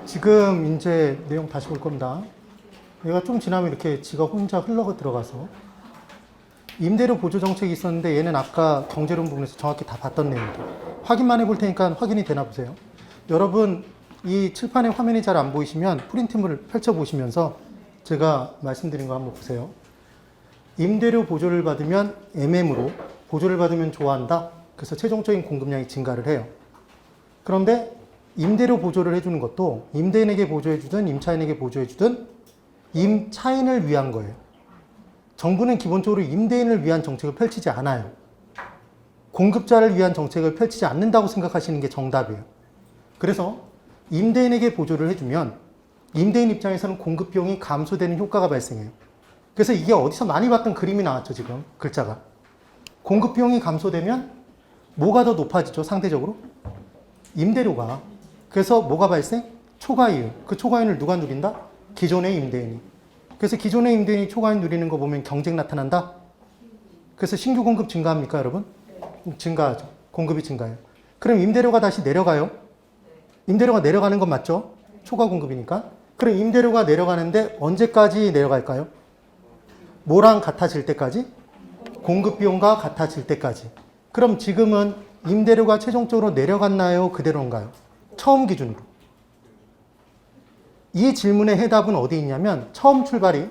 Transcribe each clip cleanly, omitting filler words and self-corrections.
지금 이제 내용 다시 볼 겁니다. 얘가 좀 지나면 이렇게 지가 혼자 흘러가 들어가서 임대료 보조 정책이 있었는데 얘는 아까 경제론 부분에서 정확히 다 봤던 내용들. 확인만 해볼 테니까 확인이 되나 보세요. 여러분 이 칠판에 화면이 잘 안 보이시면 프린트물을 펼쳐보시면서 제가 말씀드린 거 한번 보세요. 임대료 보조를 받으면 MM으로 보조를 받으면 좋아한다. 그래서 최종적인 공급량이 증가를 해요. 그런데 임대료 보조를 해주는 것도 임대인에게 보조해주든 임차인에게 보조해주든 임차인을 위한 거예요. 정부는 기본적으로 임대인을 위한 정책을 펼치지 않아요. 공급자를 위한 정책을 펼치지 않는다고 생각하시는 게 정답이에요. 그래서 임대인에게 보조를 해주면 임대인 입장에서는 공급 비용이 감소되는 효과가 발생해요. 그래서 이게 어디서 많이 봤던 그림이 나왔죠, 지금 글자가. 공급 비용이 감소되면 뭐가 더 높아지죠, 상대적으로? 임대료가. 그래서 뭐가 발생? 초과이윤. 그 초과이윤을 누가 누린다? 기존의 임대인이. 그래서 기존의 임대인이 초과이윤 누리는 거 보면 경쟁 나타난다? 그래서 신규 공급 증가합니까, 여러분? 증가하죠. 공급이 증가해요. 그럼 임대료가 다시 내려가요? 임대료가 내려가는 건 맞죠? 초과 공급이니까. 그럼 임대료가 내려가는데 언제까지 내려갈까요? 뭐랑 같아질 때까지? 공급 비용과 같아질 때까지. 그럼 지금은 임대료가 최종적으로 내려갔나요? 그대로인가요? 처음 기준으로. 이 질문의 해답은 어디 있냐면 처음 출발이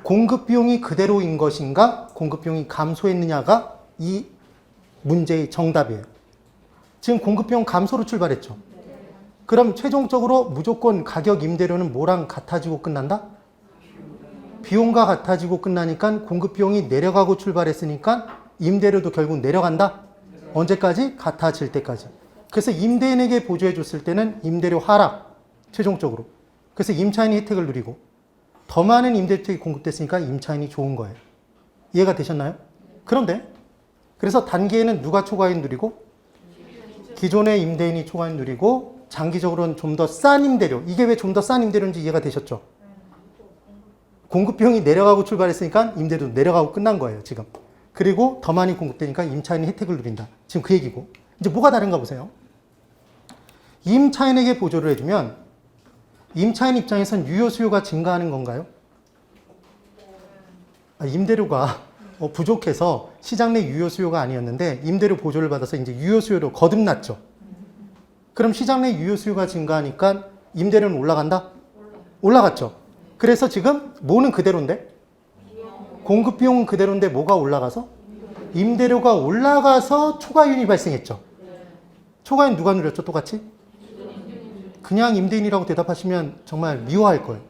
공급 비용이 그대로인 것인가 공급 비용이 감소했느냐가 이 문제의 정답이에요. 지금 공급 비용 감소로 출발했죠. 그럼 최종적으로 무조건 가격 임대료는 뭐랑 같아지고 끝난다? 비용과 같아지고 끝나니까 공급 비용이 내려가고 출발했으니까 임대료도 결국 내려간다? 언제까지? 같아질 때까지. 그래서 임대인에게 보조해 줬을 때는 임대료 하락, 최종적으로. 그래서 임차인이 혜택을 누리고 더 많은 임대주택이 공급됐으니까 임차인이 좋은 거예요. 이해가 되셨나요? 그런데 그래서 단기에는 누가 초과이익 누리고 기존의 임대인이 초과이익 누리고 장기적으로는 좀 더 싼 임대료. 이게 왜 좀 더 싼 임대료인지 이해가 되셨죠? 공급 비용이 내려가고 출발했으니까 임대료도 내려가고 끝난 거예요, 지금. 그리고 더 많이 공급되니까 임차인이 혜택을 누린다. 지금 그 얘기고. 이제 뭐가 다른가 보세요. 임차인에게 보조를 해주면 임차인 입장에선 유효 수요가 증가하는 건가요? 임대료가 부족해서 시장 내 유효 수요가 아니었는데 임대료 보조를 받아서 이제 유효 수요로 거듭났죠. 그럼 시장 내 유효 수요가 증가하니까 임대료는 올라간다? 올라갔죠. 그래서 지금 뭐는 그대로인데? 공급 비용은 그대로인데 뭐가 올라가서? 임대료가 올라가서 초과이윤이 발생했죠. 초과이윤 누가 누렸죠? 똑같이? 그냥 임대인이라고 대답하시면 정말 미워할 거예요.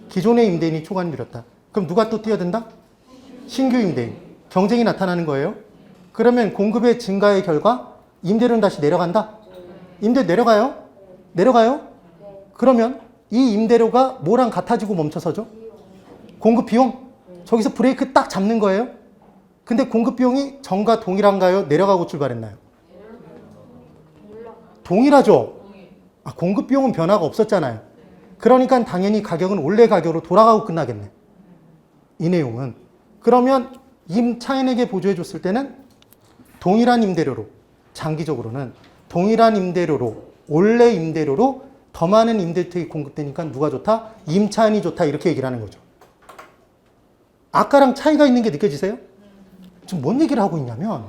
기존의 임대인이 초과이윤 누렸다. 그럼 누가 또 뛰어든다? 신규 임대인. 경쟁이 나타나는 거예요. 그러면 공급의 증가의 결과 임대료는 다시 내려간다? 임대 내려가요? 내려가요? 그러면 이 임대료가 뭐랑 같아지고 멈춰서죠? 공급 비용? 저기서 브레이크 딱 잡는 거예요. 근데 공급 비용이 전과 동일한가요? 내려가고 출발했나요? 동일하죠? 공급 비용은 변화가 없었잖아요. 그러니까 당연히 가격은 원래 가격으로 돌아가고 끝나겠네. 이 내용은. 그러면 임차인에게 보조해 줬을 때는 동일한 임대료로, 장기적으로는 동일한 임대료로, 원래 임대료로 더 많은 임대주택이 공급되니까 누가 좋다? 임차인이 좋다. 이렇게 얘기를 하는 거죠. 아까랑 차이가 있는 게 느껴지세요? 지금 뭔 얘기를 하고 있냐면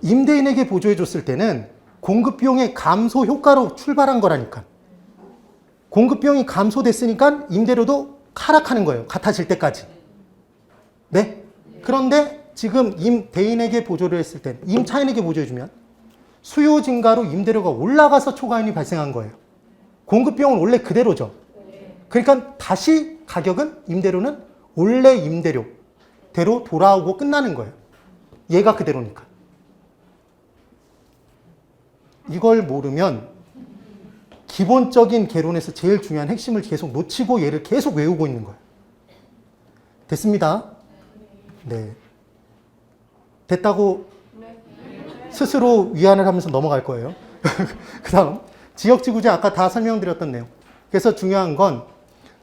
임대인에게 보조해 줬을 때는 공급 비용의 감소 효과로 출발한 거라니까. 공급 비용이 감소됐으니까 임대료도 하락하는 거예요. 같아질 때까지. 네? 그런데 지금 임대인에게 보조를 했을 때, 임차인에게 보조해 주면 수요 증가로 임대료가 올라가서 초과이윤이 발생한 거예요. 공급 비용은 원래 그대로죠. 그러니까 다시 가격은 임대료는 원래 임대료대로 돌아오고 끝나는 거예요. 얘가 그대로니까. 이걸 모르면 기본적인 개론에서 제일 중요한 핵심을 계속 놓치고 얘를 계속 외우고 있는 거예요. 됐습니다. 네. 됐다고 스스로 위안을 하면서 넘어갈 거예요. 그 다음 지역지구제 아까 다 설명드렸던 내용. 그래서 중요한 건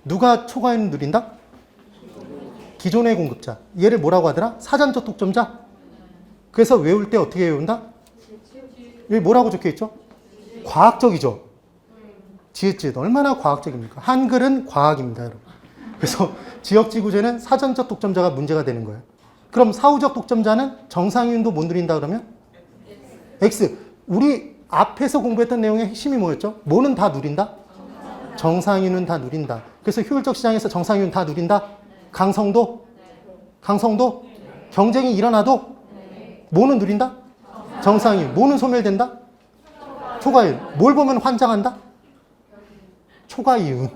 누가 초과이윤을 누린다? 기존의 공급자. 얘를 뭐라고 하더라? 사전적 독점자. 그래서 외울 때 어떻게 외운다? 여기 뭐라고 적혀 있죠? 과학적이죠. 지읒 얼마나 과학적입니까? 한글은 과학입니다, 여러분. 그래서 지역지구제는 사전적 독점자가 문제가 되는 거예요. 그럼 사후적 독점자는 정상이윤도 못 누린다 그러면? X. 우리 앞에서 공부했던 내용의 핵심이 뭐였죠? 뭐는 다 누린다? 정상이윤은 다 누린다. 그래서 효율적 시장에서 정상이윤 다 누린다? 강성도? 강성도? 경쟁이 일어나도? 뭐는 누린다? 정상이윤. 뭐는 소멸된다? 초과이윤. 뭘 보면 환장한다? 초과이윤.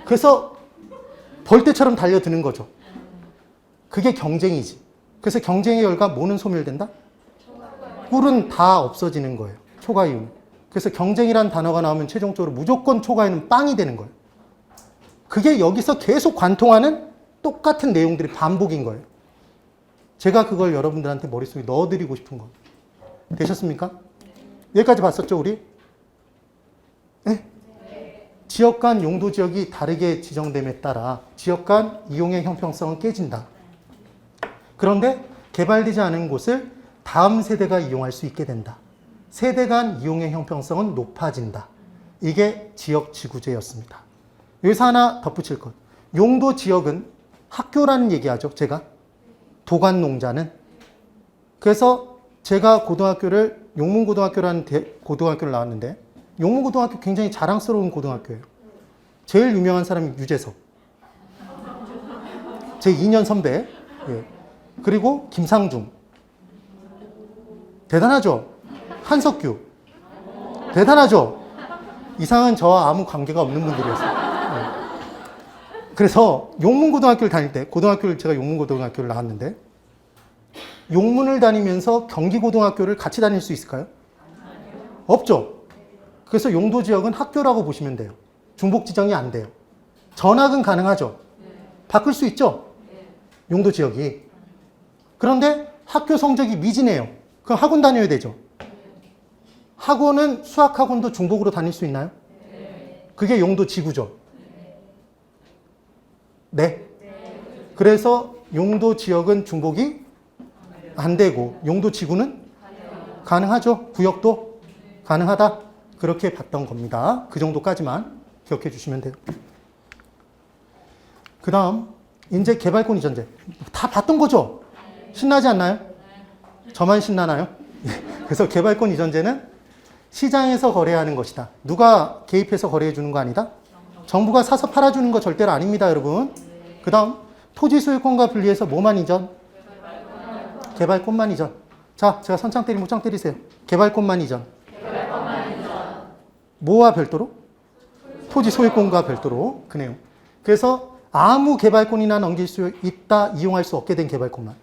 그래서 벌떼처럼 달려드는 거죠. 그게 경쟁이지. 그래서 경쟁의 결과 뭐는 소멸된다? 꿀은 다 없어지는 거예요. 초과이윤. 그래서 경쟁이란 단어가 나오면 최종적으로 무조건 초과이윤은 빵이 되는 거예요. 그게 여기서 계속 관통하는 똑같은 내용들이 반복인 거예요. 제가 그걸 여러분들한테 머릿속에 넣어드리고 싶은 거. 되셨습니까? 여기까지 봤었죠, 우리? 네? 지역 간 용도 지역이 다르게 지정됨에 따라 지역 간 이용의 형평성은 깨진다. 그런데 개발되지 않은 곳을 다음 세대가 이용할 수 있게 된다. 세대 간 이용의 형평성은 높아진다. 이게 지역 지구제였습니다. 여기서 하나 덧붙일 것. 용도 지역은 학교라는 얘기하죠, 제가. 도관농자는. 그래서 제가 고등학교를 용문고등학교라는 고등학교를 나왔는데 용문고등학교 굉장히 자랑스러운 고등학교예요. 제일 유명한 사람이 유재석. 제 2년 선배. 예. 그리고 김상중. 대단하죠? 한석규. 대단하죠? 이상은 저와 아무 관계가 없는 분들이었어요. 예. 그래서 용문고등학교를 다닐 때, 고등학교를 제가 용문고등학교를 나왔는데 용문을 다니면서 경기고등학교를 같이 다닐 수 있을까요? 없죠? 그래서 용도 지역은 학교라고 보시면 돼요. 중복 지정이 안 돼요. 전학은 가능하죠? 바꿀 수 있죠? 용도 지역이. 그런데 학교 성적이 미진해요. 그럼 학원 다녀야 되죠? 학원은 수학학원도 중복으로 다닐 수 있나요? 그게 용도 지구죠? 네. 그래서 용도 지역은 중복이 안 되고 용도 지구는 가능하죠? 구역도 가능하다? 그렇게 봤던 겁니다. 그 정도까지만 기억해 주시면 돼요. 그 다음 이제 개발권 이전제. 다 봤던 거죠? 신나지 않나요? 저만 신나나요? 그래서 개발권 이전제는 시장에서 거래하는 것이다. 누가 개입해서 거래해 주는 거 아니다? 정부가 사서 팔아주는 거 절대로 아닙니다, 여러분. 그 다음 토지 소유권과 분리해서 뭐만 이전? 개발권만 이전. 자, 제가 선창 때리면 못창 때리세요. 개발권만 이전. 뭐와 별도로? 토지 소유권과 별도로. 그 내용. 그래서 아무 개발권이나 넘길 수 있다, 이용할 수 없게 된 개발권만.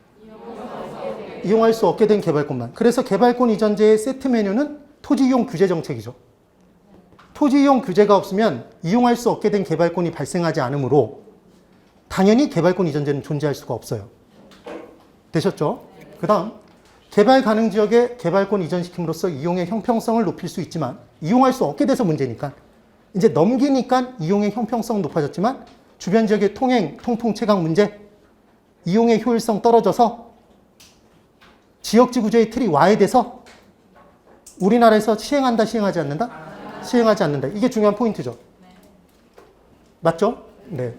이용할 수 없게 된 개발권만. 그래서 개발권 이전제의 세트 메뉴는 토지 이용 규제 정책이죠. 토지 이용 규제가 없으면 이용할 수 없게 된 개발권이 발생하지 않으므로 당연히 개발권 이전제는 존재할 수가 없어요. 되셨죠? 그 다음 개발 가능 지역에 개발권 이전시킴으로써 이용의 형평성을 높일 수 있지만 이용할 수 없게 돼서 문제니까 이제 넘기니까 이용의 형평성은 높아졌지만 주변 지역의 통행, 통풍, 채광 문제, 이용의 효율성 떨어져서 지역지구제의 틀이 와해돼서 우리나라에서 시행한다, 시행하지 않는다? 시행하지 않는다. 이게 중요한 포인트죠. 맞죠? 네.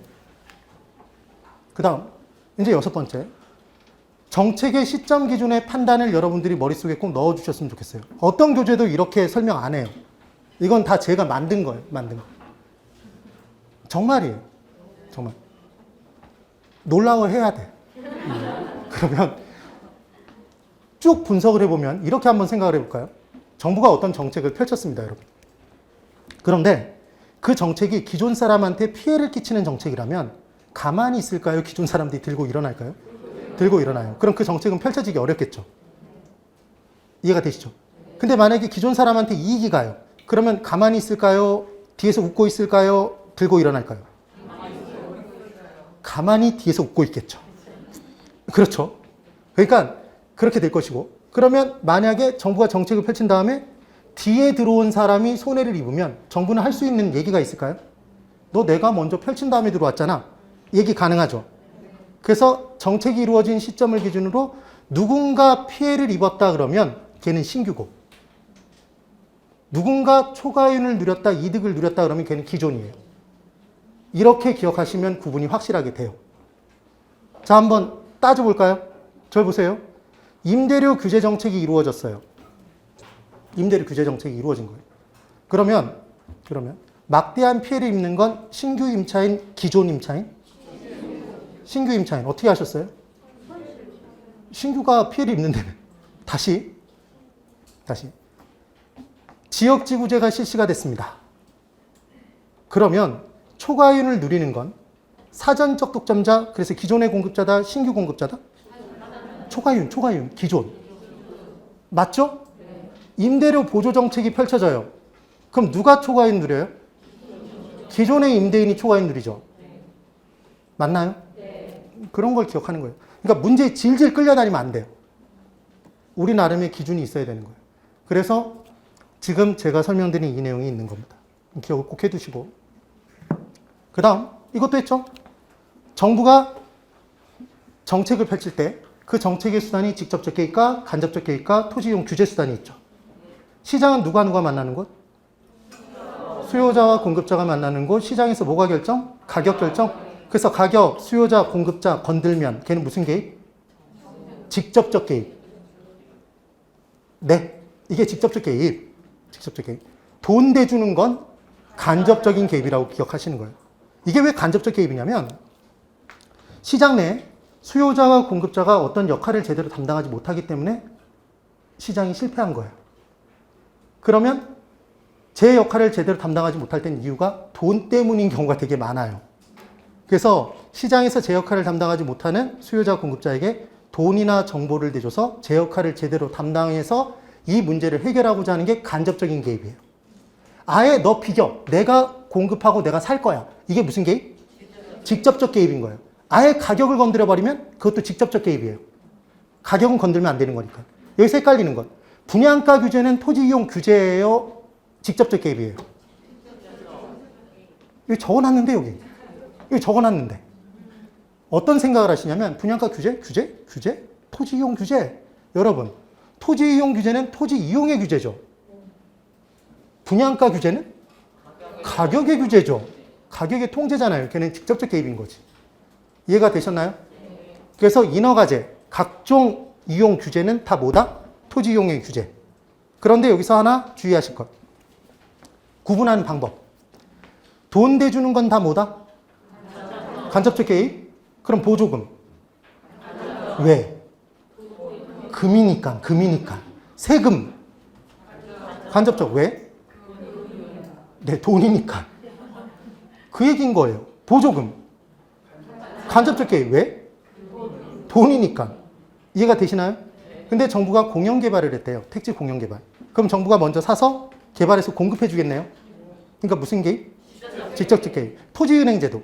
그 다음 이제 6번째. 정책의 시점 기준의 판단을 여러분들이 머릿속에 꼭 넣어주셨으면 좋겠어요. 어떤 교재도 이렇게 설명 안 해요. 이건 다 제가 만든 거예요. 만든 거. 정말이에요. 정말. 놀라워해야 돼. 그러면 쭉 분석을 해보면 이렇게 한번 생각을 해볼까요? 정부가 어떤 정책을 펼쳤습니다, 여러분. 그런데 그 정책이 기존 사람한테 피해를 끼치는 정책이라면 가만히 있을까요? 기존 사람들이 들고 일어날까요? 들고 일어나요. 그럼 그 정책은 펼쳐지기 어렵겠죠. 이해가 되시죠? 근데 만약에 기존 사람한테 이익이 가요. 그러면 가만히 있을까요? 뒤에서 웃고 있을까요? 들고 일어날까요? 가만히 뒤에서 웃고 있겠죠. 그렇죠? 그러니까 그렇게 될 것이고, 그러면 만약에 정부가 정책을 펼친 다음에 뒤에 들어온 사람이 손해를 입으면 정부는 할 수 있는 얘기가 있을까요? 너 내가 먼저 펼친 다음에 들어왔잖아. 얘기 가능하죠. 그래서 정책이 이루어진 시점을 기준으로 누군가 피해를 입었다 그러면 걔는 신규고, 누군가 초과이윤을 누렸다, 이득을 누렸다 그러면 걔는 기존이에요. 이렇게 기억하시면 구분이 확실하게 돼요. 자, 한번 따져볼까요? 저 보세요. 임대료 규제 정책이 이루어졌어요. 임대료 규제 정책이 이루어진 거예요. 그러면 막대한 피해를 입는 건 신규 임차인, 기존 임차인? 신규 임차인. 어떻게 하셨어요? 신규가 피해를 입는데 다시 지역지구제가 실시가 됐습니다. 그러면 초과이윤을 누리는 건 사전적 독점자, 그래서 기존의 공급자다, 신규 공급자다? 초과이윤, 기존. 맞죠? 임대료 보조 정책이 펼쳐져요. 그럼 누가 초과이윤 누려요? 기존의 임대인이 초과이윤 누리죠. 맞나요? 그런 걸 기억하는 거예요. 그러니까 문제에 질질 끌려다니면 안 돼요. 우리 나름의 기준이 있어야 되는 거예요. 그래서 지금 제가 설명드린 이 내용이 있는 겁니다. 기억을 꼭 해두시고. 그 다음 이것도 했죠. 정부가 정책을 펼칠 때 그 정책의 수단이 직접적 개입과 간접적 개입과 토지이용 규제 수단이 있죠. 시장은 누가 만나는 곳? 수요자와 공급자가 만나는 곳. 시장에서 뭐가 결정? 가격 결정. 그래서 가격, 수요자, 공급자 건들면 걔는 무슨 개입? 직접적 개입. 네, 이게 직접적 개입. 돈 대주는 건 간접적인 개입이라고 기억하시는 거예요. 이게 왜 간접적 개입이냐면 시장 내 수요자와 공급자가 어떤 역할을 제대로 담당하지 못하기 때문에 시장이 실패한 거예요. 그러면 제 역할을 제대로 담당하지 못할 땐 이유가 돈 때문인 경우가 되게 많아요. 그래서 시장에서 제 역할을 담당하지 못하는 수요자 공급자에게 돈이나 정보를 내줘서 제 역할을 제대로 담당해서 이 문제를 해결하고자 하는 게 간접적인 개입이에요. 아예 너 비겨. 내가 공급하고 내가 살 거야. 이게 무슨 개입? 직접적 개입인 거예요. 아예 가격을 건드려버리면 그것도 직접적 개입이에요. 가격은 건들면 안 되는 거니까. 여기서 헷갈리는 건 분양가 규제는 토지이용 규제예요? 직접적 개입이에요? 여기 적어놨는데 여기 적어놨는데 어떤 생각을 하시냐면 분양가 규제? 토지이용 규제? 여러분 토지이용 규제는 토지 이용의 규제죠. 분양가 규제는 가격의 규제죠. 가격의 통제잖아요. 걔는 직접적 개입인 거지. 이해가 되셨나요? 그래서 인허가제, 각종 이용 규제는 다 뭐다? 토지 이용의 규제. 그런데 여기서 하나 주의하실 것. 구분하는 방법. 돈 대주는 건 다 뭐다? 간접적 개입? 그럼 보조금. 왜? 금이니까. 세금. 간접적. 왜? 네, 돈이니까. 그 얘기인 거예요. 보조금. 간접적 개입. 왜? 돈이니까. 이해가 되시나요? 근데 정부가 공영 개발을 했대요. 택지 공영 개발. 그럼 정부가 먼저 사서 개발해서 공급해 주겠네요. 그러니까 무슨 개입? 직접적 개입. 토지은행 제도.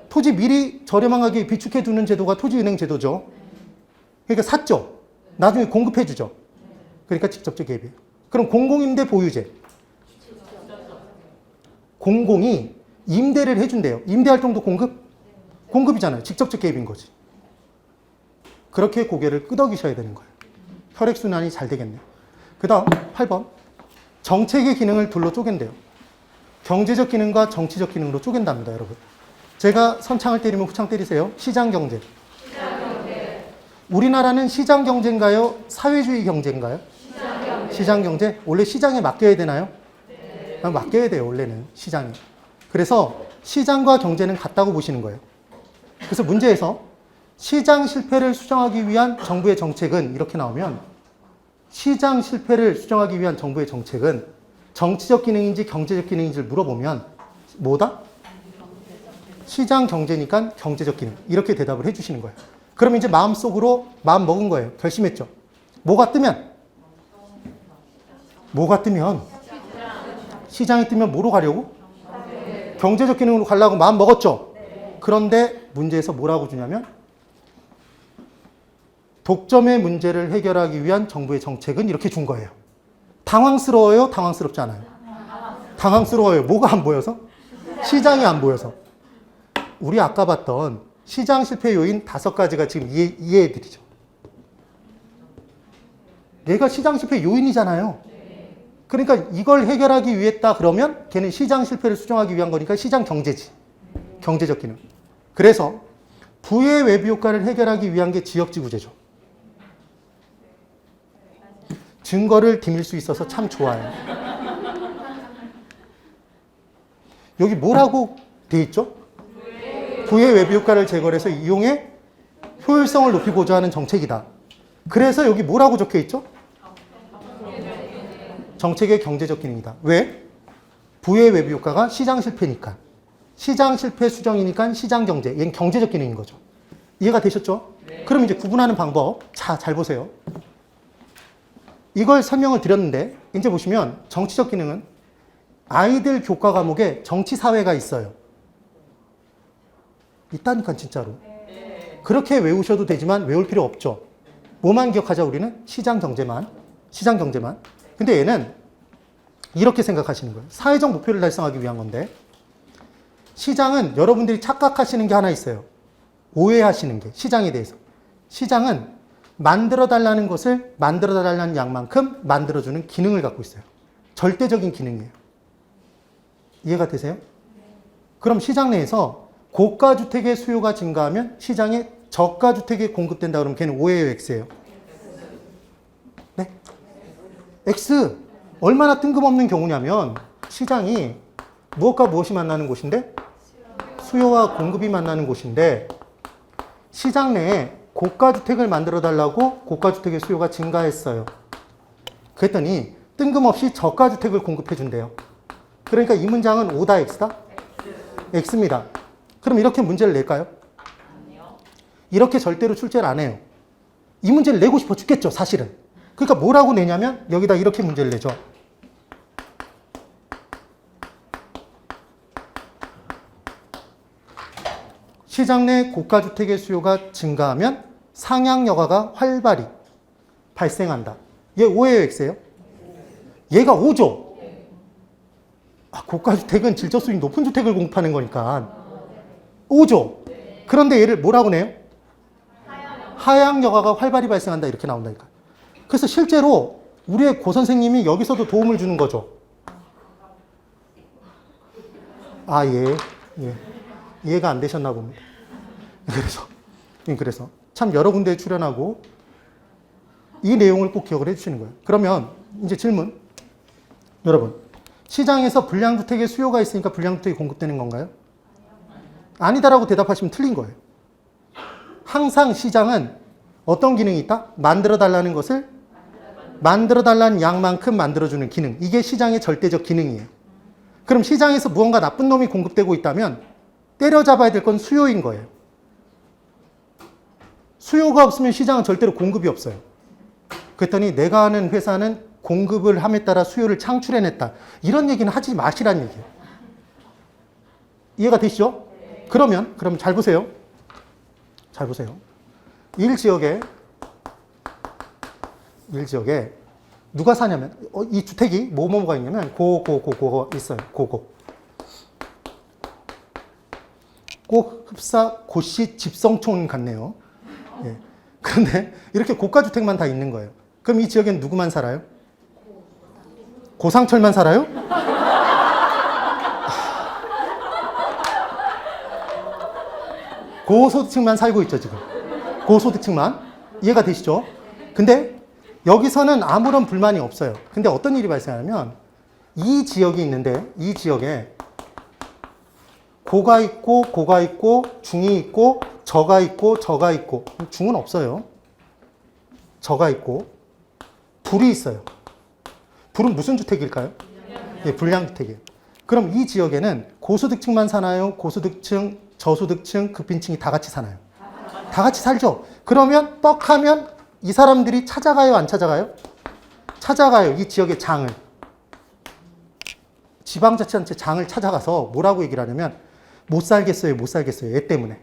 토지 미리 저렴한 가격에 비축해 두는 제도가 토지은행 제도죠. 그러니까 샀죠. 나중에 공급해 주죠. 그러니까 직접적 개입이에요. 그럼 공공임대 보유제. 공공이 임대를 해준대요. 임대활동도 공급이잖아요. 직접적 개입인 거지. 그렇게 고개를 끄덕이셔야 되는 거예요. 혈액순환이 잘 되겠네요. 그 다음 8번. 정책의 기능을 둘로 쪼갠대요. 경제적 기능과 정치적 기능으로 쪼갠답니다, 여러분. 제가 선창을 때리면 후창 때리세요. 시장 경제. 우리나라는 시장 경제인가요? 사회주의 경제인가요? 시장 경제. 원래 시장에 맡겨야 되나요? 맡겨야 돼요, 원래는 시장이. 그래서 시장과 경제는 같다고 보시는 거예요. 그래서 문제에서 시장 실패를 수정하기 위한 정부의 정책은 이렇게 나오면 시장 실패를 수정하기 위한 정부의 정책은 정치적 기능인지 경제적 기능인지를 물어보면 뭐다? 시장 경제니까 경제적 기능. 이렇게 대답을 해주시는 거예요. 그럼 이제 마음속으로 마음 먹은 거예요. 결심했죠. 뭐가 뜨면 시장이 뜨면 뭐로 가려고? 경제적 기능으로 가려고 마음 먹었죠. 그런데 문제에서 뭐라고 주냐면 독점의 문제를 해결하기 위한 정부의 정책은 이렇게 준 거예요. 당황스러워요? 당황스럽지 않아요? 당황스러워요. 뭐가 안 보여서? 시장이 안 보여서. 우리 아까 봤던 시장 실패 요인 5가지가 지금 이해해드리죠. 얘가 시장 실패 요인이잖아요. 그러니까 이걸 해결하기 위했다 그러면 걔는 시장 실패를 수정하기 위한 거니까 시장 경제지. 경제적 기능. 그래서 부의 외부 효과를 해결하기 위한 게 지역지구제죠. 증거를 디밀 수 있어서 참 좋아요. 여기 뭐라고 돼 있죠? 부의 외부 효과를 제거해서 이용해 효율성을 높이고자 하는 정책이다. 그래서 여기 뭐라고 적혀 있죠? 정책의 경제적 기능이다. 왜? 부의 외부 효과가 시장 실패니까. 시장 실패 수정이니까 시장 경제. 얘는 경제적 기능인 거죠. 이해가 되셨죠? 그럼 이제 구분하는 방법. 자, 잘 보세요. 이걸 설명을 드렸는데 이제 보시면 정치적 기능은 아이들 교과 과목에 정치사회가 있어요. 있다니까 진짜로. 그렇게 외우셔도 되지만 외울 필요 없죠. 뭐만 기억하자 우리는? 시장 경제만. 시장 경제만. 근데 얘는 이렇게 생각하시는 거예요. 사회적 목표를 달성하기 위한 건데 시장은 여러분들이 착각하시는 게 하나 있어요. 오해하시는 게 시장에 대해서. 시장은 만들어달라는 것을 만들어달라는 양만큼 만들어주는 기능을 갖고 있어요. 절대적인 기능이에요. 이해가 되세요? 그럼 시장 내에서 고가주택의 수요가 증가하면 시장에 저가주택이 공급된다 그러면 걔는 O예요, X예요? 네? X. 얼마나 뜬금없는 경우냐면 시장이 무엇과 무엇이 만나는 곳인데? 수요와 공급이 만나는 곳인데 시장 내에 고가주택을 만들어 달라고 고가주택의 수요가 증가했어요. 그랬더니 뜬금없이 저가주택을 공급해 준대요. 그러니까 이 문장은 O다 X다? X입니다. 그럼 이렇게 문제를 낼까요? 이렇게 절대로 출제를 안 해요. 이 문제를 내고 싶어 죽겠죠, 사실은. 그러니까 뭐라고 내냐면 여기다 이렇게 문제를 내죠. 시장 내 고가주택의 수요가 증가하면 상향 여가가 활발히 발생한다. 얘 O예요, X예요? 얘가 O죠? 아, 고가주택은 질적 수익 높은 주택을 공급하는 거니까 O죠? 그런데 얘를 뭐라고 내요? 하향 여가가 활발히 발생한다 이렇게 나온다니까. 그래서 실제로 우리의 고 선생님이 여기서도 도움을 주는 거죠. 아, 예. 이해가 안 되셨나 봅니다. 그래서 참 여러 군데에 출연하고 이 내용을 꼭 기억을 해주시는 거예요. 그러면 이제 질문. 여러분, 시장에서 불량주택의 수요가 있으니까 불량주택이 공급되는 건가요? 아니다라고 대답하시면 틀린 거예요. 항상 시장은 어떤 기능이 있다? 만들어달라는 것을 만들어달라는 양만큼 만들어주는 기능. 이게 시장의 절대적 기능이에요. 그럼 시장에서 무언가 나쁜 놈이 공급되고 있다면 때려잡아야 될 건 수요인 거예요. 수요가 없으면 시장은 절대로 공급이 없어요. 그랬더니 내가 아는 회사는 공급을 함에 따라 수요를 창출해냈다. 이런 얘기는 하지 마시란 얘기예요. 이해가 되시죠? 그럼 잘 보세요. 잘 보세요. 1지역에 누가 사냐면 이 주택이 뭐뭐가 있냐면 고 있어요. 고고. 꼭 흡사 고시 집성촌 같네요. 예. 그런데 이렇게 고가주택만 다 있는 거예요. 그럼 이 지역엔 누구만 살아요? 고상철만 살아요? 고소득층만 살고 있죠, 지금. 고소득층만. 이해가 되시죠? 근데 여기서는 아무런 불만이 없어요. 근데 어떤 일이 발생하냐면 이 지역이 있는데 이 지역에 고가 있고, 중이 있고, 저가 있고. 중은 없어요. 저가 있고, 불이 있어요. 불은 무슨 주택일까요? 예, 불량주택이에요. 그럼 이 지역에는 고소득층만 사나요? 고소득층, 저소득층, 급빈층이 다 같이 사나요? 다 같이 살죠. 그러면 떡하면 이 사람들이 찾아가요, 안 찾아가요? 찾아가요. 이 지역의 장을. 지방자치단체 장을 찾아가서 뭐라고 얘기를 하냐면 못 살겠어요. 얘 때문에.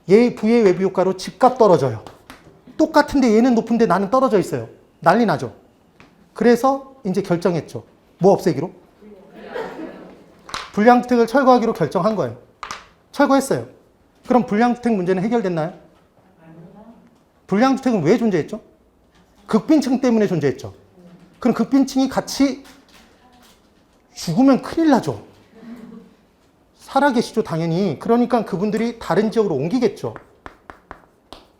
얘 부의 외부 효과로 집값 떨어져요. 똑같은데 얘는 높은데 나는 떨어져 있어요. 난리 나죠. 그래서 이제 결정했죠. 뭐 없애기로? 불량주택을 철거하기로 결정한 거예요. 철거했어요. 그럼 불량주택 문제는 해결됐나요? 불량주택은 왜 존재했죠? 극빈층 때문에 존재했죠. 그럼 극빈층이 같이 죽으면 큰일 나죠. 살아계시죠, 당연히. 그러니까 그분들이 다른 지역으로 옮기겠죠.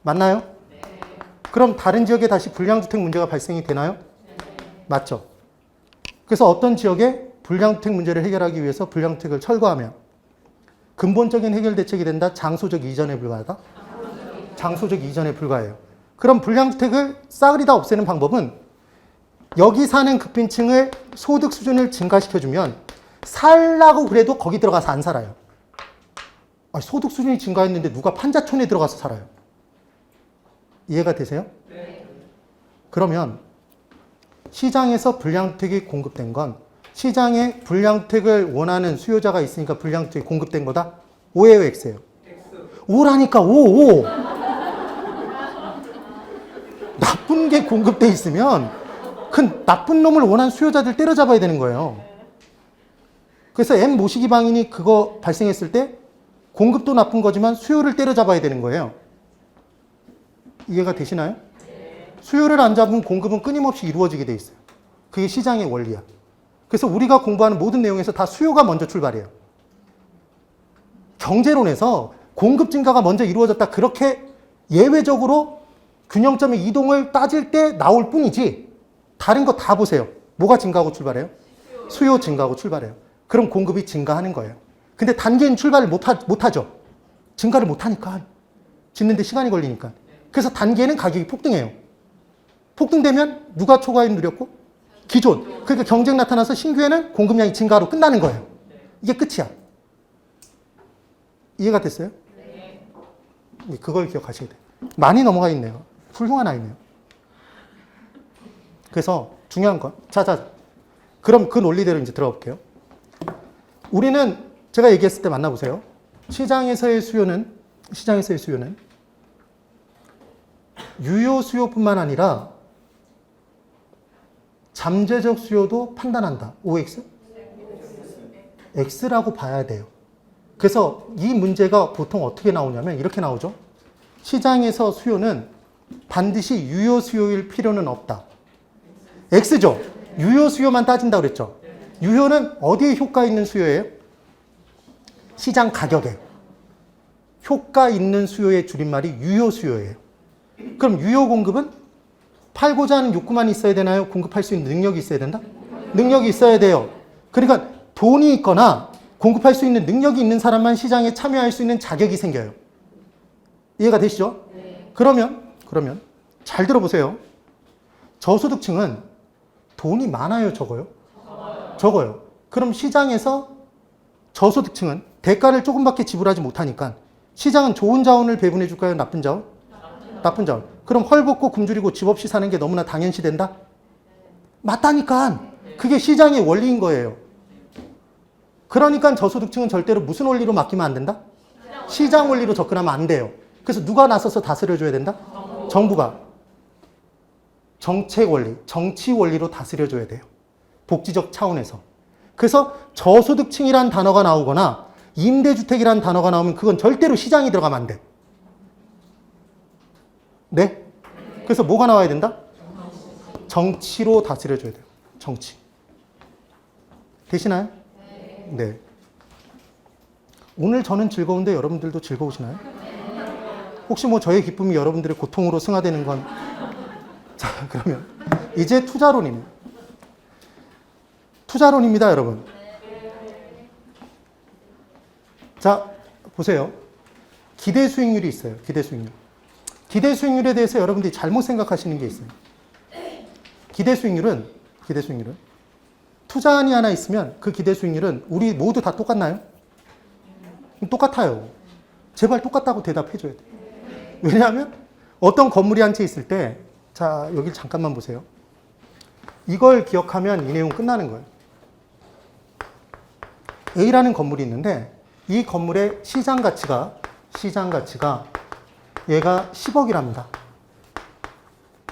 맞나요? 그럼 다른 지역에 다시 불량주택 문제가 발생이 되나요? 맞죠. 그래서 어떤 지역에 불량주택 문제를 해결하기 위해서 불량주택을 철거하면 근본적인 해결 대책이 된다? 장소적 이전에 불과하다? 장소적 이전에 불과해요. 그럼 불량주택을 싸그리 다 없애는 방법은 여기 사는 극빈층을 소득 수준을 증가시켜주면 살라고 그래도 거기 들어가서 안 살아요. 아니, 소득 수준이 증가했는데 누가 판자촌에 들어가서 살아요? 이해가 되세요? 네. 그러면 시장에서 불량주택이 공급된 건 시장에 불량주택을 원하는 수요자가 있으니까 불량주택이 공급된 거다? O예요, X예요? O라니까 O. 나쁜 게 공급돼 있으면 그 나쁜 놈을 원하는 수요자들 때려잡아야 되는 거예요. 그래서 M 모시기 방인이 그거 발생했을 때 공급도 나쁜 거지만 수요를 때려잡아야 되는 거예요. 이해가 되시나요? 수요를 안 잡으면 공급은 끊임없이 이루어지게 돼 있어요. 그게 시장의 원리야. 그래서 우리가 공부하는 모든 내용에서 다 수요가 먼저 출발해요. 경제론에서 공급 증가가 먼저 이루어졌다. 그렇게 예외적으로 균형점의 이동을 따질 때 나올 뿐이지 다른 거 다 보세요. 뭐가 증가하고 출발해요? 수요 증가하고 출발해요. 그럼 공급이 증가하는 거예요. 근데 단계는 출발을 못하죠. 증가를 못하니까. 짓는데 시간이 걸리니까. 그래서 단계는 가격이 폭등해요. 폭등되면 누가 초과이익 누렸고? 기존. 그러니까 경쟁 나타나서 신규에는 공급량이 증가로 끝나는 거예요. 이게 끝이야. 이해가 됐어요? 네. 그걸 기억하셔야 돼요. 많이 넘어가 있네요. 훌륭한 아이네요. 그래서 중요한 건, 자. 그럼 그 논리대로 이제 들어가 볼게요. 우리는 제가 얘기했을 때 만나보세요. 시장에서의 수요는 유효 수요뿐만 아니라 잠재적 수요도 판단한다. OX? X라고 봐야 돼요. 그래서 이 문제가 보통 어떻게 나오냐면 이렇게 나오죠. 시장에서 수요는 반드시 유효 수요일 필요는 없다. X죠. 유효 수요만 따진다고 그랬죠. 유효는 어디에 효과 있는 수요예요? 시장 가격에. 효과 있는 수요의 줄임말이 유효 수요예요. 그럼 유효 공급은 팔고자 하는 욕구만 있어야 되나요? 공급할 수 있는 능력이 있어야 된다? 능력이 있어야 돼요. 그러니까 돈이 있거나 공급할 수 있는 능력이 있는 사람만 시장에 참여할 수 있는 자격이 생겨요. 이해가 되시죠? 네. 그러면 잘 들어보세요. 저소득층은 돈이 많아요, 적어요? 적어요. 그럼 시장에서 저소득층은 대가를 조금밖에 지불하지 못하니까 시장은 좋은 자원을 배분해 줄까요? 나쁜 자원? 나쁜 자원. 그럼 헐벗고 굶주리고 집 없이 사는 게 너무나 당연시 된다? 맞다니까. 그게 시장의 원리인 거예요. 그러니까 저소득층은 절대로 무슨 원리로 맡기면 안 된다? 시장 원리로 접근하면 안 돼요. 그래서 누가 나서서 다스려줘야 된다? 정부가. 정책 원리, 정치 원리로 다스려줘야 돼요. 복지적 차원에서. 그래서 저소득층이란 단어가 나오거나 임대주택이란 단어가 나오면 그건 절대로 시장이 들어가면 안 돼. 네? 그래서 뭐가 나와야 된다? 정치로 다스려줘야 돼요. 정치. 되시나요? 네. 오늘 저는 즐거운데 여러분들도 즐거우시나요? 혹시 뭐 저의 기쁨이 여러분들의 고통으로 승화되는 건? 자, 그러면 이제 투자론입니다. 투자론입니다, 여러분. 자, 보세요. 기대 수익률이 있어요. 기대 수익률. 기대 수익률에 대해서 여러분들이 잘못 생각하시는 게 있어요. 기대 수익률은 투자안이 하나 있으면 그 기대 수익률은 우리 모두 다 똑같나요? 똑같아요. 제발 똑같다고 대답해 줘야 돼요. 왜냐하면 어떤 건물이 한 채 있을 때, 자, 여기 잠깐만 보세요. 이걸 기억하면 이 내용 끝나는 거예요. A라는 건물이 있는데 이 건물의 시장 가치가 얘가 10억이랍니다.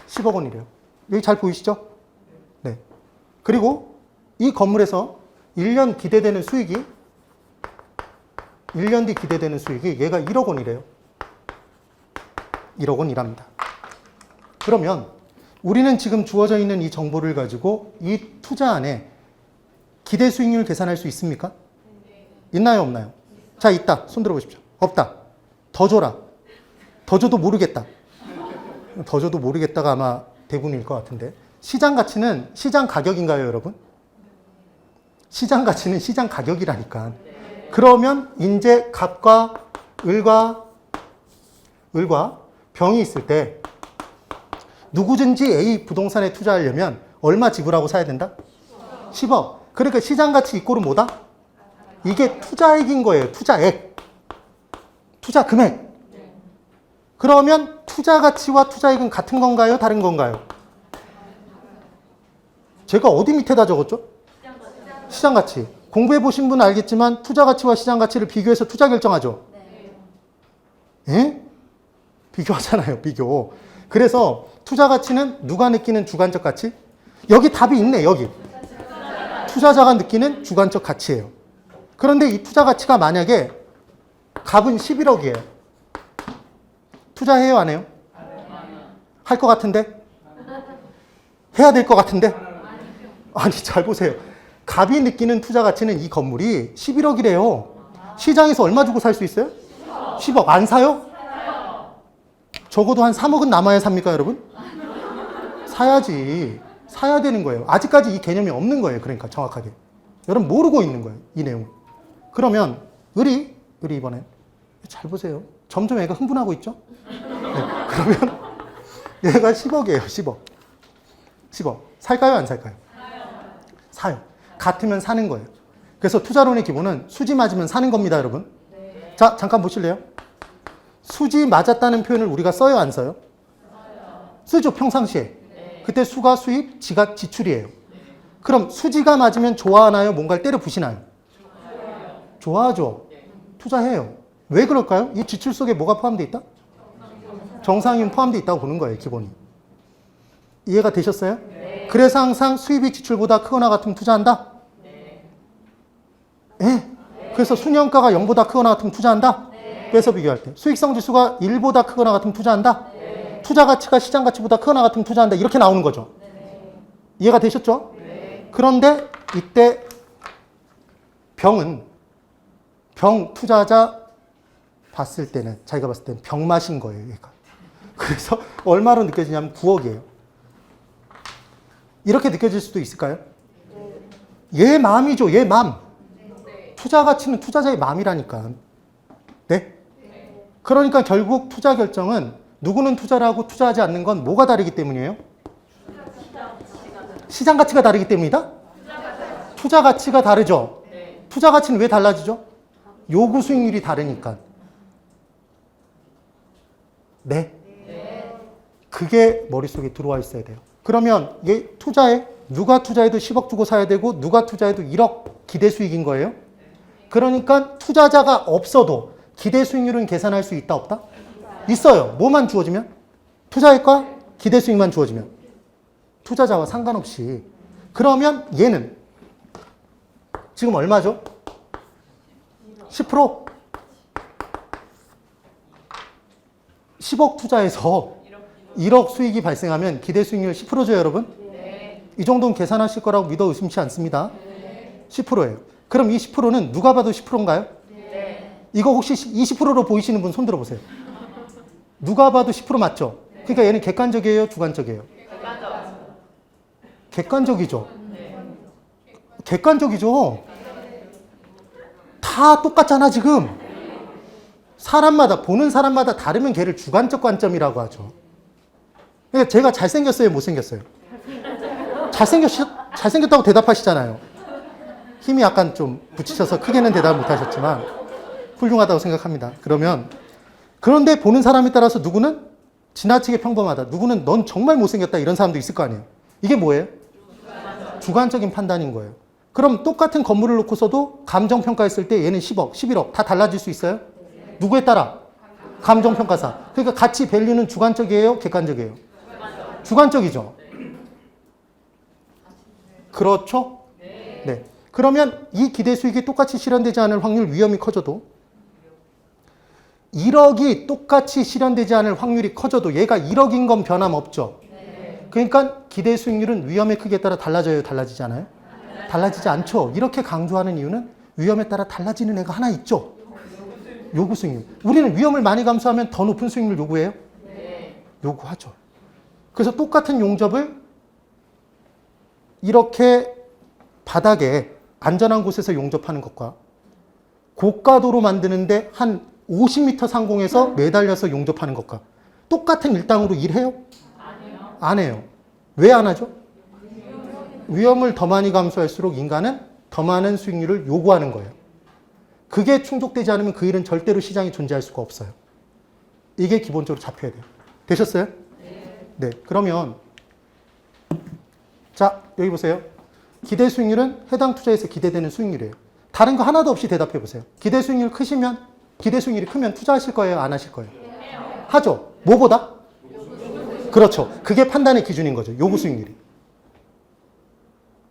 10억 원이래요. 여기 잘 보이시죠? 네. 그리고 이 건물에서 1년 뒤 기대되는 수익이 얘가 1억 원이래요. 1억 원이랍니다. 그러면 우리는 지금 주어져 있는 이 정보를 가지고 이 투자 안에 기대 수익률 계산할 수 있습니까? 있나요, 없나요? 자, 있다. 손 들어보십시오. 없다. 더 줘라. 더 줘도 모르겠다. 더 줘도 모르겠다가 아마 대부분일 것 같은데. 시장 가치는 시장 가격인가요, 여러분? 시장 가치는 시장 가격이라니까. 그러면 이제 갑과 을과 병이 있을 때 누구든지 A 부동산에 투자하려면 얼마 지불하고 사야 된다? 10억. 그러니까 시장 가치 이꼴은 뭐다? 이게 투자액인 거예요. 투자액. 투자 금액. 그러면 투자 가치와 투자액은 같은 건가요? 다른 건가요? 제가 어디 밑에다 적었죠? 시장 가치. 공부해 보신 분은 알겠지만 투자 가치와 시장 가치를 비교해서 투자 결정하죠? 예? 비교하잖아요, 비교. 그래서 투자 가치는 누가 느끼는 주관적 가치? 여기 답이 있네, 여기. 투자자가 느끼는 주관적 가치예요. 그런데 이 투자 가치가 만약에 값은 11억이에요. 투자해요, 안 해요? 할 것 같은데? 해야 될 것 같은데? 아니, 잘 보세요. 갑이 느끼는 투자 가치는 이 건물이 11억이래요. 시장에서 얼마 주고 살 수 있어요? 10억. 안 사요? 적어도 한 3억은 남아야 삽니까, 여러분? 사야지. 사야 되는 거예요. 아직까지 이 개념이 없는 거예요. 그러니까 정확하게. 여러분 모르고 있는 거예요. 이 내용. 그러면 을이 이번엔 잘 보세요. 점점 애가 흥분하고 있죠? 네. 그러면 얘가 10억이에요. 10억. 10억. 살까요? 안 살까요? 사요. 같으면 사는 거예요. 그래서 투자론의 기본은 수지 맞으면 사는 겁니다, 여러분. 자, 잠깐 보실래요? 수지 맞았다는 표현을 우리가 써요, 안 써요? 쓰죠, 평상시에. 그때 수가 수입, 지가 지출이에요. 그럼 수지가 맞으면 좋아하나요? 뭔가를 때려 부시나요? 좋아하죠. 투자해요. 왜 그럴까요? 이 지출 속에 뭐가 포함되어 있다? 정상이윤 포함되어 있다고 보는 거예요, 기본이. 이해가 되셨어요? 그래서 항상 수입이 지출보다 크거나 같으면 투자한다? 예. 그래서 순이원가가 0보다 크거나 같으면 투자한다? 빼서 비교할 때. 수익성 지수가 1보다 크거나 같으면 투자한다? 투자 가치가 시장 가치보다 크거나 같으면 투자한다. 이렇게 나오는 거죠. 이해가 되셨죠? 그런데 이때 병 투자자 봤을 때는 자기가 봤을 때는 병 마신 거예요, 얘가. 그래서 얼마로 느껴지냐면 9억이에요. 이렇게 느껴질 수도 있을까요? 얘 마음이죠, 얘 마음. 투자 가치는 투자자의 마음이라니까. 네? 그러니까 결국 투자 결정은 누구는 투자를 하고 투자하지 않는 건 뭐가 다르기 때문이에요? 시장 가치가 다르기 때문이다? 투자 가치가 다르죠? 투자 가치는 왜 달라지죠? 요구 수익률이 다르니까. 네? 그게 머릿속에 들어와 있어야 돼요. 그러면 얘 투자에 누가 투자해도 10억 주고 사야 되고 누가 투자해도 1억 기대 수익인 거예요? 그러니까 투자자가 없어도 기대 수익률은 계산할 수 있다, 없다? 있어요. 뭐만 주어지면? 투자액과 기대 수익만 주어지면. 투자자와 상관없이. 그러면 얘는 지금 얼마죠? 10%? 10억 투자해서 1억 수익이 발생하면 기대 수익률 10%죠, 여러분? 이 정도는 계산하실 거라고 믿어 의심치 않습니다. 10%예요. 그럼 이 10%는 누가 봐도 10%인가요? 이거 혹시 20%로 보이시는 분 손 들어보세요. 누가 봐도 10% 맞죠? 그러니까 얘는 객관적이에요, 주관적이에요? 객관적이죠. 객관적이죠. 다 똑같잖아, 지금. 사람마다, 보는 사람마다 다르면 걔를 주관적 관점이라고 하죠. 그러니까 제가 잘생겼어요, 못생겼어요? 잘생겼다고 대답하시잖아요. 힘이 약간 좀 붙이셔서 크게는 대답 못하셨지만 훌륭하다고 생각합니다. 그런데 보는 사람에 따라서 누구는 지나치게 평범하다. 누구는 넌 정말 못생겼다. 이런 사람도 있을 거 아니에요. 이게 뭐예요? 주관적인 판단인 거예요. 그럼 똑같은 건물을 놓고서도 감정평가했을 때 얘는 10억, 11억 다 달라질 수 있어요? 누구에 따라? 감정평가사. 그러니까 가치 밸류는 주관적이에요? 객관적이에요? 주관적이죠. 그렇죠? 네. 그러면 이 기대 수익이 똑같이 실현되지 않을 확률 위험이 커져도 1억이 똑같이 실현되지 않을 확률이 커져도 얘가 1억인 건 변함없죠. 그러니까 기대 수익률은 위험의 크기에 따라 달라져요, 달라지지 않아요? 달라지지 않죠. 이렇게 강조하는 이유는 위험에 따라 달라지는 애가 하나 있죠. 요구 수익률. 우리는 위험을 많이 감수하면 더 높은 수익률 요구해요? 요구하죠. 그래서 똑같은 용접을 이렇게 바닥에 안전한 곳에서 용접하는 것과 고가도로 만드는데 한 50m 상공에서 매달려서 용접하는 것과 똑같은 일당으로 일해요? 안 해요. 왜 안 하죠? 위험을 더 많이 감수할수록 인간은 더 많은 수익률을 요구하는 거예요. 그게 충족되지 않으면 그 일은 절대로 시장에 존재할 수가 없어요. 이게 기본적으로 잡혀야 돼요. 되셨어요? 네. 그러면 자, 여기 보세요. 기대 수익률은 해당 투자에서 기대되는 수익률이에요. 다른 거 하나도 없이 대답해 보세요. 기대 수익률 크시면, 기대 수익률이 크면 투자하실 거예요? 안 하실 거예요? 하죠. 뭐보다? 그렇죠. 그게 판단의 기준인 거죠. 요구 수익률이.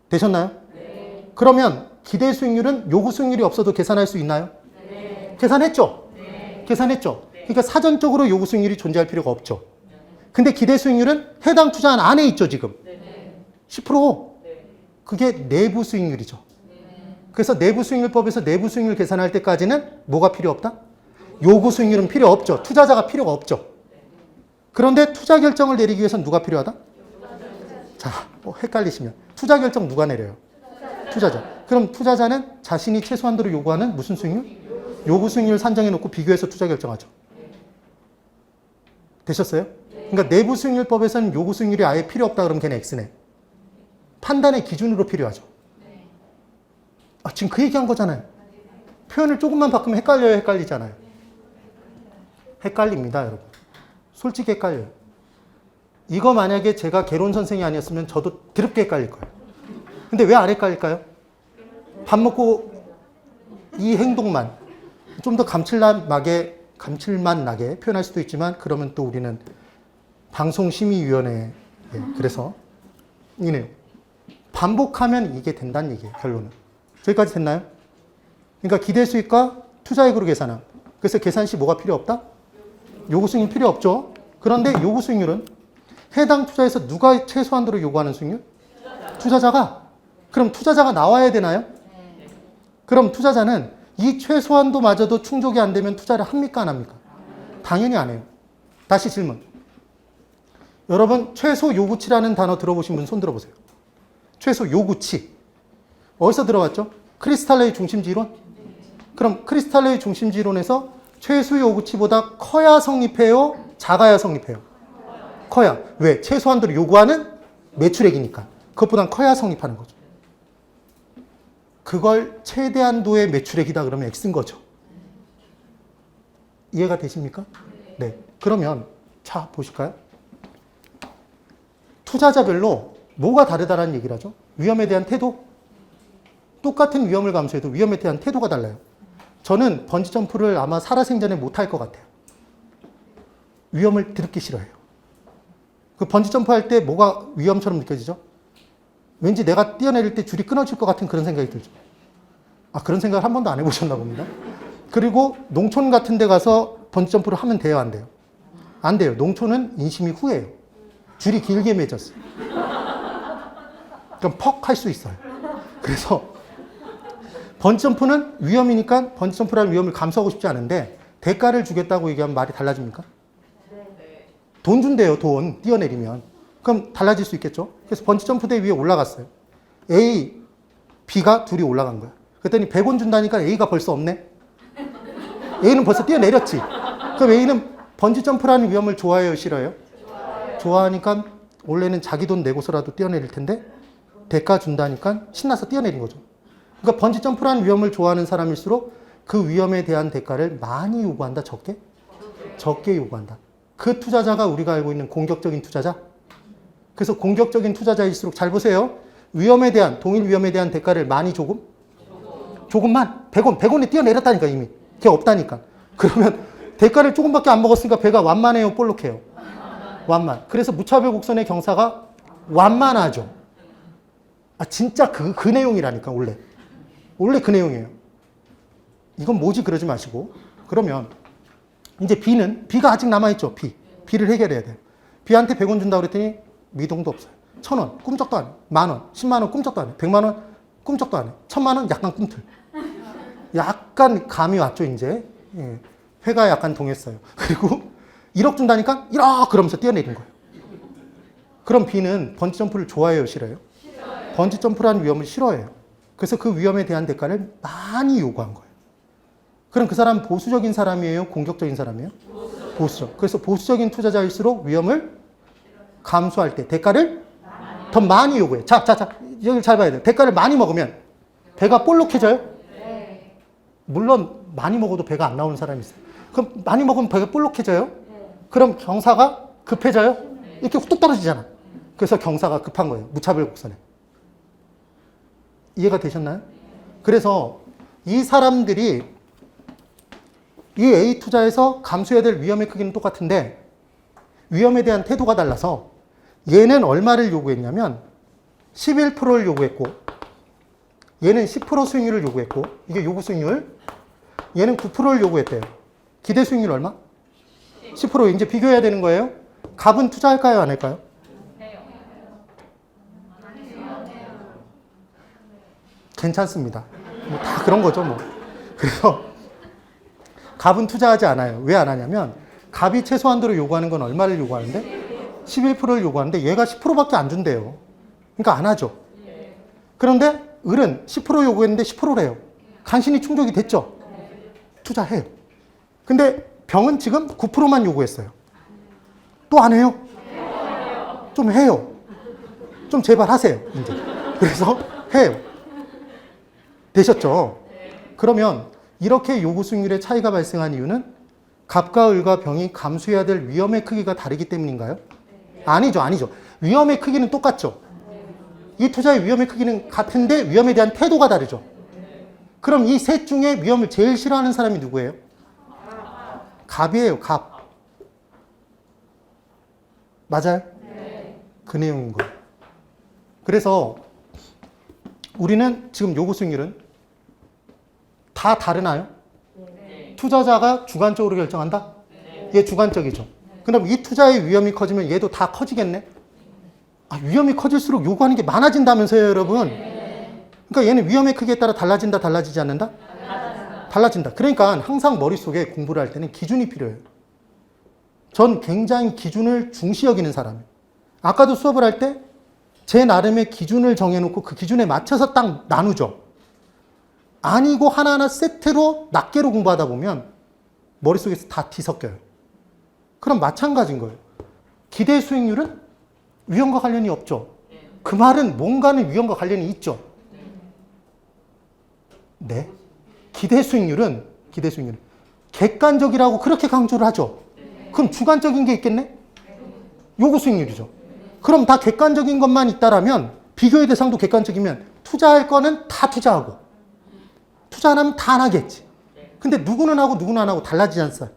되셨나요? 네. 그러면 기대 수익률은 요구 수익률이 없어도 계산할 수 있나요? 네. 계산했죠? 네. 계산했죠? 네. 그러니까 사전적으로 요구 수익률이 존재할 필요가 없죠. 근데 기대 수익률은 해당 투자한 안에 있죠, 지금. 네. 10%. 네. 그게 내부 수익률이죠. 네. 그래서 내부 수익률법에서 내부 수익률 계산할 때까지는 뭐가 필요 없다? 요구 수익률은 필요 없죠. 투자자가 필요가 없죠. 그런데 투자 결정을 내리기 위해서는 누가 필요하다? 자, 헷갈리시면 투자 결정 누가 내려요? 투자자. 그럼 투자자는 자신이 최소한도로 요구하는 무슨 수익률? 요구 수익률 산정해 놓고 비교해서 투자 결정하죠. 되셨어요? 그러니까 내부 수익률법에서는 요구 수익률이 아예 필요 없다 그러면 걔는 X네. 판단의 기준으로 필요하죠. 아, 지금 그 얘기한 거잖아요. 표현을 조금만 바꾸면 헷갈려요, 헷갈리잖아요. 헷갈립니다, 여러분. 솔직히 헷갈려요. 이거 만약에 제가 개론 선생이 아니었으면 저도 드럽게 헷갈릴 거예요. 근데 왜 안 헷갈릴까요? 밥 먹고 이 행동만 좀 더 감칠맛 나게 표현할 수도 있지만 그러면 또 우리는 방송심의위원회 그래서 이네요. 반복하면 이게 된다는 얘기예요. 결론은. 저기까지 됐나요? 그러니까 기대 수익과 투자액으로 계산함. 그래서 계산 시 뭐가 필요 없다? 요구 수익률 필요 없죠. 그런데 요구 수익률은 해당 투자에서 누가 최소한도로 요구하는 수익률? 투자자가. 그럼 투자자가 나와야 되나요? 그럼 투자자는 이 최소한도마저도 충족이 안 되면 투자를 합니까? 안 합니까? 당연히 안 해요. 다시 질문. 여러분 최소 요구치라는 단어 들어보신 분 손 들어보세요. 최소 요구치. 어디서 들어봤죠? 크리스탈레이 중심지 이론? 그럼 크리스탈레이 중심지 이론에서 최소 요구치보다 커야 성립해요? 작아야 성립해요? 커야. 왜? 최소한도로 요구하는 매출액이니까. 그것보단 커야 성립하는 거죠. 그걸 최대한도의 매출액이다 그러면 X인 거죠. 이해가 되십니까? 네. 그러면 자 보실까요? 투자자별로 뭐가 다르다라는 얘기를 하죠? 위험에 대한 태도? 똑같은 위험을 감수해도 위험에 대한 태도가 달라요. 저는 번지점프를 아마 살아생전에 못할 것 같아요. 위험을 드럽게 싫어해요. 그 번지점프 할 때 뭐가 위험처럼 느껴지죠? 왠지 내가 뛰어내릴 때 줄이 끊어질 것 같은 그런 생각이 들죠. 아, 그런 생각을 한 번도 안 해보셨나 봅니다. 그리고 농촌 같은 데 가서 번지점프를 하면 돼요, 안 돼요? 안 돼요. 농촌은 인심이 후해요. 줄이 길게 맺었어요. 그럼 퍽 할 수 있어요. 그래서 번지점프는 위험이니까 번지점프라는 위험을 감수하고 싶지 않은데 대가를 주겠다고 얘기하면 말이 달라집니까? 돈 준대요, 돈. 뛰어내리면. 그럼 달라질 수 있겠죠? 그래서 번지점프대 위에 올라갔어요. A, B가 둘이 올라간 거야. 그랬더니 100원 준다니까 A가 벌써 없네? A는 벌써 뛰어내렸지. 그럼 A는 번지점프라는 위험을 좋아해요, 싫어해요? 좋아하니까 원래는 자기 돈 내고서라도 뛰어내릴 텐데 대가 준다니까 신나서 뛰어내린 거죠. 그러니까 번지점프라는 위험을 좋아하는 사람일수록 그 위험에 대한 대가를 많이 요구한다, 적게? 적게 요구한다. 그 투자자가 우리가 알고 있는 공격적인 투자자. 그래서 공격적인 투자자일수록 잘 보세요. 위험에 대한, 동일 위험에 대한 대가를 많이 조금? 조금만. 100원에 뛰어내렸다니까 이미. 걔 없다니까. 그러면 대가를 조금밖에 안 먹었으니까 배가 완만해요, 볼록해요? 완만. 그래서 무차별 곡선의 경사가 완만하죠. 아, 진짜 그 내용이라니까, 원래. 원래 그 내용이에요. 이건 뭐지? 그러지 마시고. 그러면 이제 B가 아직 남아있죠, B를 해결해야 돼요. B한테 100원 준다고 그랬더니 미동도 없어요. 1,000원 꿈쩍도 안 해. 10,000원, 10만 원 꿈쩍도 안 해. 100만 원 꿈쩍도 안 해. 1,000만 원 약간 꿈틀. 약간 감이 왔죠 이제. 예. 회가 약간 동했어요. 그리고 1억 준다니까 1억 그러면서 뛰어내린 거예요. 그럼 B는 번지점프를 좋아해요, 싫어요? 싫어요. 번지점프라는 위험을 싫어해요. 그래서 그 위험에 대한 대가를 많이 요구한 거예요. 그럼 그 사람 보수적인 사람이에요? 공격적인 사람이에요? 보수적. 그래서 보수적인 투자자일수록 위험을 감수할 때 대가를 더 많이 요구해요. 자, 여기 잘 봐야 돼요. 대가를 많이 먹으면 배가 볼록해져요? 물론 많이 먹어도 배가 안 나오는 사람이 있어요. 그럼 많이 먹으면 배가 볼록해져요? 그럼 경사가 급해져요? 이렇게 뚝 떨어지잖아. 그래서 경사가 급한 거예요. 무차별 곡선에. 이해가 되셨나요? 그래서 이 사람들이 이 A 투자에서 감수해야 될 위험의 크기는 똑같은데 위험에 대한 태도가 달라서 얘는 얼마를 요구했냐면 11%를 요구했고 얘는 10% 수익률을 요구했고 이게 요구 수익률 얘는 9%를 요구했대요. 기대 수익률 얼마? 10%. 이제 비교해야 되는 거예요. 갑은 투자할까요? 안 할까요? 괜찮습니다. 뭐 다 그런 거죠 뭐. 그래서 갑은 투자하지 않아요. 왜 안 하냐면 갑이 최소한도로 요구하는 건 얼마를 요구하는데 11%를 요구하는데 얘가 10%밖에 안 준대요. 그러니까 안 하죠. 그런데 을은 10% 요구했는데 10%래요. 간신히 충족이 됐죠. 투자해요. 근데 병은 지금 9%만 요구했어요. 또 안 해요? 좀 해요. 좀 제발 하세요. 이제. 그래서 해요. 되셨죠? 그러면 이렇게 요구 수익률의 차이가 발생한 이유는 갑과 을과 병이 감수해야 될 위험의 크기가 다르기 때문인가요? 아니죠. 위험의 크기는 똑같죠. 이 투자의 위험의 크기는 같은데 위험에 대한 태도가 다르죠. 그럼 이 셋 중에 위험을 제일 싫어하는 사람이 누구예요? 갑이에요, 갑. 맞아요? 그 내용인 거예요. 그래서 우리는 지금 요구 수익률은 다 다르나요? 투자자가 주관적으로 결정한다? 얘 주관적이죠. 그럼 이 투자의 위험이 커지면 얘도 다 커지겠네? 위험이 커질수록 요구하는 게 많아진다면서요, 여러분? 그러니까 얘는 위험의 크기에 따라 달라진다, 달라지지 않는다? 달라진다. 그러니까 항상 머릿속에 공부를 할 때는 기준이 필요해요. 전 굉장히 기준을 중시 여기는 사람이에요. 아까도 수업을 할 때 제 나름의 기준을 정해놓고 그 기준에 맞춰서 딱 나누죠. 아니고 하나하나 세트로 낱개로 공부하다 보면 머릿속에서 다 뒤섞여요. 그럼 마찬가지인 거예요. 기대 수익률은 위험과 관련이 없죠. 그 말은 뭔가는 위험과 관련이 있죠. 네. 기대 수익률은 객관적이라고 그렇게 강조를 하죠. 그럼 주관적인 게 있겠네? 요구 수익률이죠. 그럼 다 객관적인 것만 있다라면 비교의 대상도 객관적이면 투자할 거는 다 투자하고 투자 안 하면 다 안 하겠지. 근데 누구는 하고 누구는 안 하고 달라지지 않아요.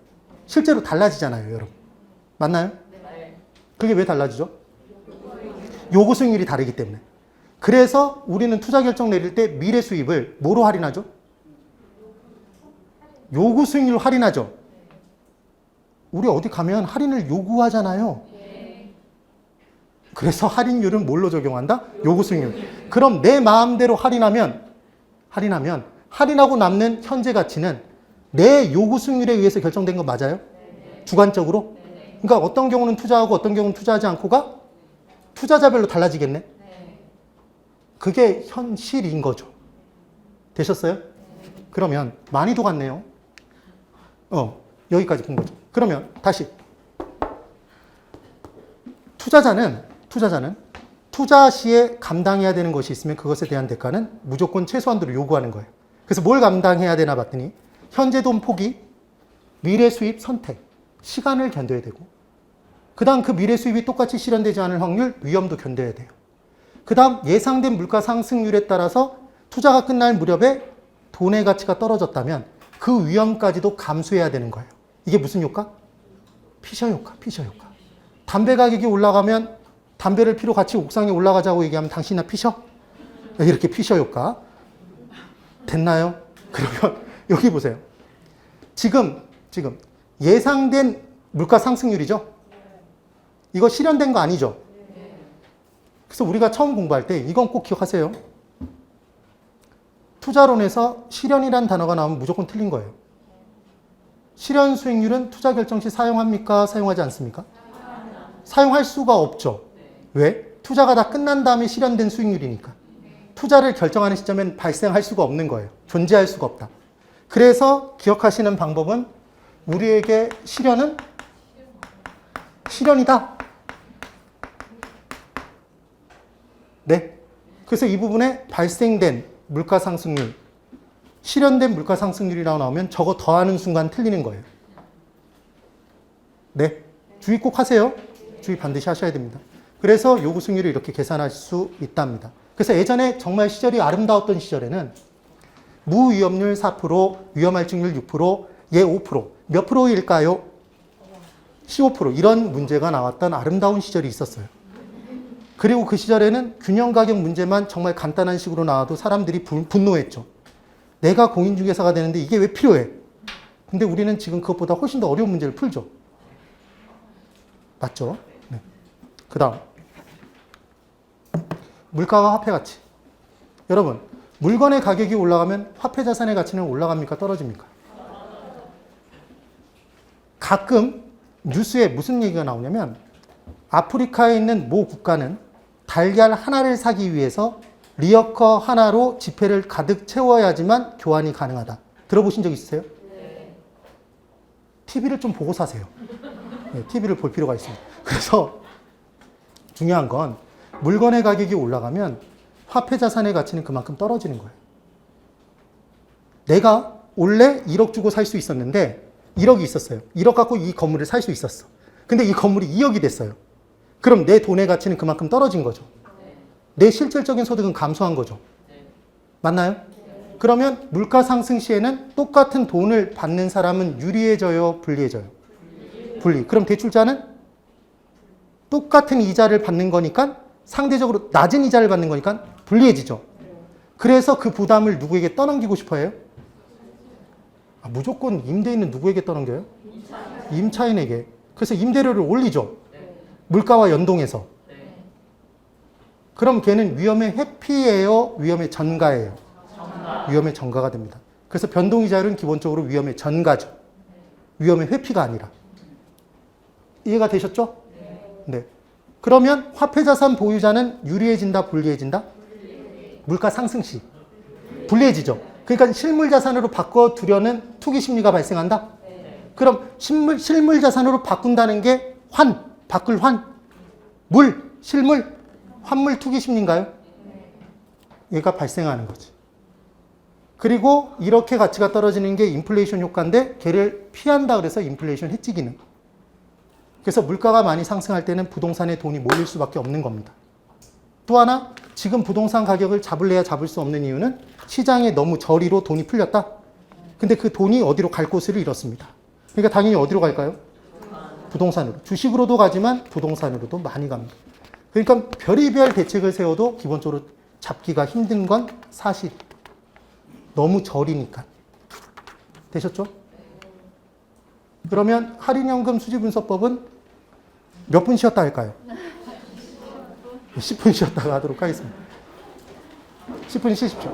실제로 달라지잖아요, 여러분. 맞나요? 그게 왜 달라지죠? 요구 수익률이 다르기 때문에. 그래서 우리는 투자 결정 내릴 때 미래 수입을 뭐로 할인하죠? 요구 수익률로 할인하죠. 우리 어디 가면 할인을 요구하잖아요. 그래서 할인율은 뭘로 적용한다? 요구 수익률. 그럼 내 마음대로 할인하고 남는 현재 가치는 내 요구 수익률에 의해서 결정된 거 맞아요? 주관적으로? 그러니까 어떤 경우는 투자하고 어떤 경우는 투자하지 않고가 투자자별로 달라지겠네? 그게 현실인 거죠. 되셨어요? 그러면 많이도 갔네요. 여기까지 본 거죠. 그러면 다시 투자자는 투자 시에 감당해야 되는 것이 있으면 그것에 대한 대가는 무조건 최소한도로 요구하는 거예요. 그래서 뭘 감당해야 되나 봤더니 현재 돈 포기, 미래 수입 선택, 시간을 견뎌야 되고 그 다음 그 미래 수입이 똑같이 실현되지 않을 확률, 위험도 견뎌야 돼요. 그 다음 예상된 물가 상승률에 따라서 투자가 끝날 무렵에 돈의 가치가 떨어졌다면 그 위험까지도 감수해야 되는 거예요. 이게 무슨 효과? 피셔 효과. 담배 가격이 올라가면 담배를 피로 같이 옥상에 올라가자고 얘기하면 당신이나 피셔? 이렇게 피셔 효과. 됐나요? 그러면 여기 보세요. 지금 예상된 물가 상승률이죠? 이거 실현된 거 아니죠? 그래서 우리가 처음 공부할 때 이건 꼭 기억하세요. 투자론에서 실현이란 단어가 나오면 무조건 틀린 거예요. 실현 수익률은 투자 결정 시 사용합니까? 사용하지 않습니까? 사용할 수가 없죠. 왜? 투자가 다 끝난 다음에 실현된 수익률이니까. 투자를 결정하는 시점엔 발생할 수가 없는 거예요. 존재할 수가 없다. 그래서 기억하시는 방법은 우리에게 실현은 실현이다. 네. 그래서 이 부분에 발생된 물가 상승률, 실현된 물가 상승률이라고 나오면 저거 더하는 순간 틀리는 거예요. 네. 주의 꼭 하세요. 주의 반드시 하셔야 됩니다. 그래서 요구 승률을 이렇게 계산할 수 있답니다. 그래서 예전에 정말 시절이 아름다웠던 시절에는 무위험률 4%, 위험할증률 6%, 얘 5%, 몇 프로일까요? 15% 이런 문제가 나왔던 아름다운 시절이 있었어요. 그리고 그 시절에는 균형가격 문제만 정말 간단한 식으로 나와도 사람들이 분노했죠. 내가 공인중개사가 되는데 이게 왜 필요해? 근데 우리는 지금 그것보다 훨씬 더 어려운 문제를 풀죠. 맞죠? 네. 그 다음 물가와 화폐 가치. 여러분, 물건의 가격이 올라가면 화폐 자산의 가치는 올라갑니까? 떨어집니까? 가끔 뉴스에 무슨 얘기가 나오냐면 아프리카에 있는 모 국가는 달걀 하나를 사기 위해서 리어커 하나로 지폐를 가득 채워야지만 교환이 가능하다. 들어보신 적 있으세요? 네. TV를 좀 보고 사세요. 네, TV를 볼 필요가 있습니다. 그래서 중요한 건 물건의 가격이 올라가면 화폐 자산의 가치는 그만큼 떨어지는 거예요. 내가 원래 1억 주고 살 수 있었는데 1억이 있었어요. 1억 갖고 이 건물을 살 수 있었어. 근데 이 건물이 2억이 됐어요. 그럼 내 돈의 가치는 그만큼 떨어진 거죠. 내 실질적인 소득은 감소한 거죠. 맞나요? 그러면 물가 상승 시에는 똑같은 돈을 받는 사람은 유리해져요? 불리해져요? 불리. 그럼 대출자는 똑같은 이자를 받는 거니까 상대적으로 낮은 이자를 받는 거니까 불리해지죠. 그래서 그 부담을 누구에게 떠넘기고 싶어 해요? 무조건 임대인은 누구에게 떠넘겨요? 임차인에게. 그래서 임대료를 올리죠. 물가와 연동해서. 그럼 걔는 위험의 회피예요? 위험의 전가예요? 위험의 전가가 됩니다. 그래서 변동이자율은 기본적으로 위험의 전가죠. 위험의 회피가 아니라. 이해가 되셨죠? 네. 그러면 화폐자산 보유자는 유리해진다, 불리해진다? 물가 상승 시. 불리해지죠. 그러니까 실물자산으로 바꿔두려는 투기 심리가 발생한다? 그럼 실물자산으로 바꾼다는 게 바꿀 실물, 환물 투기 심리인가요? 얘가 발생하는 거지. 그리고 이렇게 가치가 떨어지는 게 인플레이션 효과인데 걔를 피한다 그래서 인플레이션 해지 기능. 그래서 물가가 많이 상승할 때는 부동산에 돈이 몰릴 수밖에 없는 겁니다. 또 하나, 지금 부동산 가격을 잡을래야 잡을 수 없는 이유는 시장에 너무 저리로 돈이 풀렸다. 근데 그 돈이 어디로 갈 곳을 잃었습니다. 그러니까 당연히 어디로 갈까요? 부동산으로. 주식으로도 가지만 부동산으로도 많이 갑니다. 그러니까 별의별 대책을 세워도 기본적으로 잡기가 힘든 건 사실. 너무 저리니까. 되셨죠? 그러면 할인연금 수지분석법은 몇 분 쉬었다 할까요? 10분 쉬었다가 하도록 하겠습니다. 10분 쉬십시오.